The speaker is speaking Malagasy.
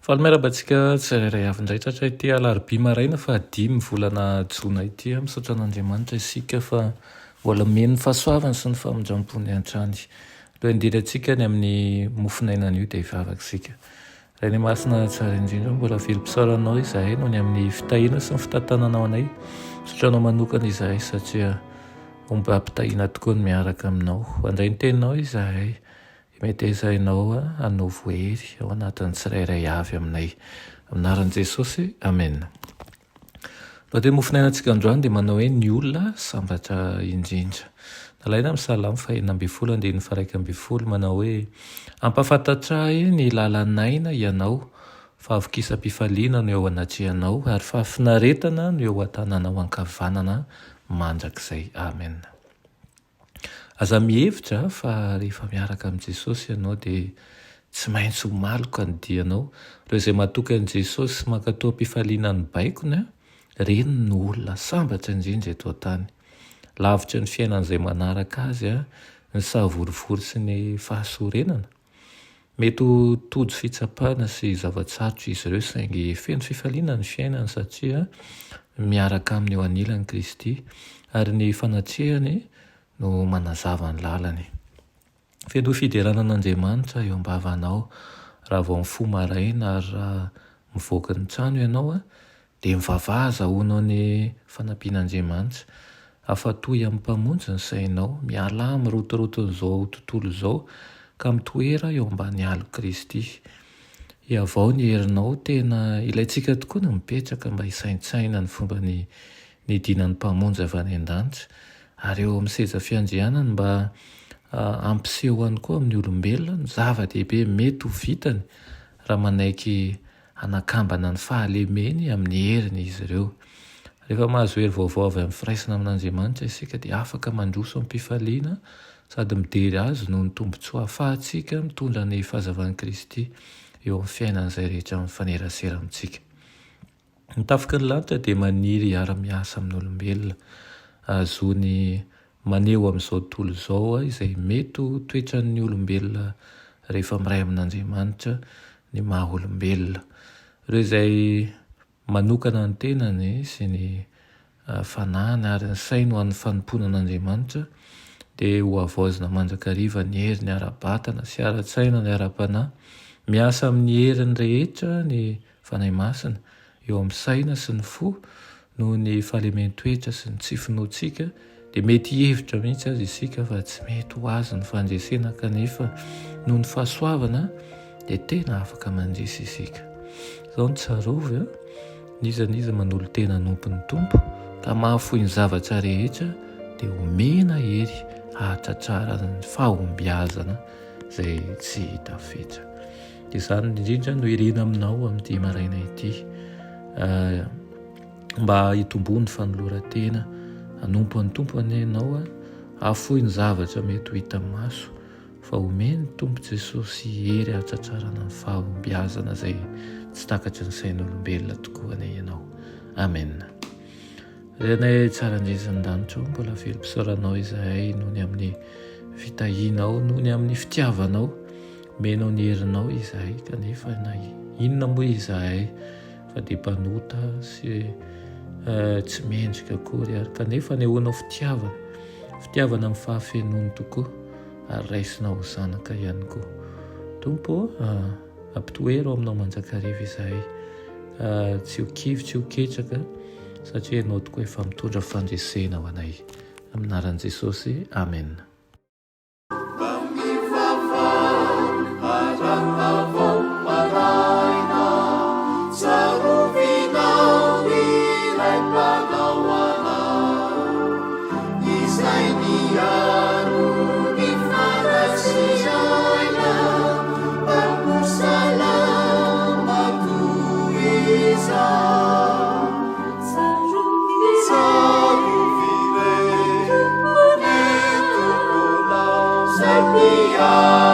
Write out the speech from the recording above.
Falomerabantsika tsirairay avy indray tratra ity alarobia maraina fa 5 volana jona ity misaotra an'Andriamanitra isika fa mbola meno fahasoavany sy ny famonjam-pony an-trany. Lo indirantsika ny amin'ny mofinainan'io dia hivavaka isika. Raha ny masina tsara indrindra mbola velom-pisaoranao izahay no ny amin'ny fitahiana sy ny fitantananao anay. Sotranao manokana izahay satria omba ampitahiana tokoa ny miaraka aminao. Andray ny teninao izahay. Mety ezainao hanao vohery ao anatin'ny tsirairay avy aminay. Aminaran'i Jesosy, amen. Loha dia mofinainantsika androany dia manao hoe ny olona sambatra indrindra. Nalaina amin'ny Salamo 112:1 manao hoe ampafantatra ahy ny lalanaina ianao, fa avokisa-pifaliana no eo anatrehanao, ary fahafinaretana no eo an-tananao ankavanana mandrakizay. Amen. Aza mihevitra fa rehefa miaraka amin'i Jesosy ianao dia tsy maintsy ho maloka ny dianao. Ireo izay mahatoka an'i Jesosy mankatoa am-pifaliana ny baikony, reny no olona sambatra indrindra eto an-tany. Lavitra ny fiainan'izay manaraka azy, ny savorivory sy ny fahasorenana. Mety ho tojo fitsapana sy zavatsarotra izy ireo saingy feno fifaliana ny fiainany satria miaraka aminy eo anilany Kristy ary ny fanatrehany no manazava ny lalany. Feno fiderana an'Andriamanitra eo am-bavanao raha vao mifoha maraina ary raha mivoaka ny trano ianao dia mivavaha azahoanao ny fanampian'Andriamanitra. Afatoy amin'ny mpamonjy ny sainao, miala amin'ny rotoroton'izao tontolo izao ka mitoera eo ambany alo Kristy. Iavao ny herinao, tena ilaintsika tokoa no mipetraka mba hisaintsaina ny fomba ny dinan'ny mpamonjy avy any an-danitra. Ary eo amin'ny seza fiandrianany mba ampisehoany koa amin'ny olombelona ny zava-dehibe mety ho vitany raha manaiky anakambana ny fahalemeny amin'ny heriny izy ireo. Rehefa mahazo hery vaovao avy amin'ny firaisana amin'Andriamanitra isika dia afaka mandroso amin'ny mpifaliana sady midery azy noho ny tombotsoa ahafahantsika mitondra ny fahazavan'i Kristy eo amin'ny fiainan'izay rehetra mifanerasera amintsika. Ny tafika ny lanitra dia maniry hiara-miasa amin'ny olombelona. Azony maneho amin'izao tontolo izao izay mety ho toetran'ny olombelona rehefa miray amin'Andriamanitra ny maha olombelona. Ireo izay manokana ny tenany sy ny fanahany ary ny sainy ho an'ny fanompoana an'Andriamanitra dia ho avoazina mandrakariva ny herin'ny ara-batana sy ara-tsaina ny ara-panahy, miasa amin'ny herin'ny rehetra ny fanahy masina eo amin'ny saina sy ny fo noho ny fahalemen-toetra sy ny tsy finoantsika dia mety hevitra mihitsy azy isika fa tsy mety ho azy ny fandresena kanefa noho ny fahasoavana dia tena afaka mandresy isika. Izao ny tsarovy nizaniza manolo tena nompony tompo ka mahafoy ny zavatra rehetra dia omena hery ahatratrara ny fahombiazana izay tsy hita fetra. Dia izany indrindra no irena aminao amin'ity maraina ity. Mba hitomboany fanoloran-tena hanompo ny tompony ianao, ahafoy ny zavatra mety ho hita maso fa omeny tompo Jesosy hery ahatratrarana ny fahombiazana izay tsy takatry ny sain'olombelona tokoa anay ianao. Amen. Renay tsara indresan'ny-danitra mbola velom-pisaoranao izahay noho ny amin'ny fitahianao, noho ny amin'ny fitiavanao, menao ny herinao izahay kanefa na inona moa izahay fa dia mpanota sy tsy mendrika akory ary kanefa nehoanao fitiavana amin'ny fahafenony tokoa ary raisinao ho zanaka ihany koa. Tompo ampitoero aminao mandrakariva izahay, tsy ho kivy, tsy ho ketraka satria ianao tokoa efa mitondra fandresena ho anay. Aminaran'i Jesosy, amen. Savior.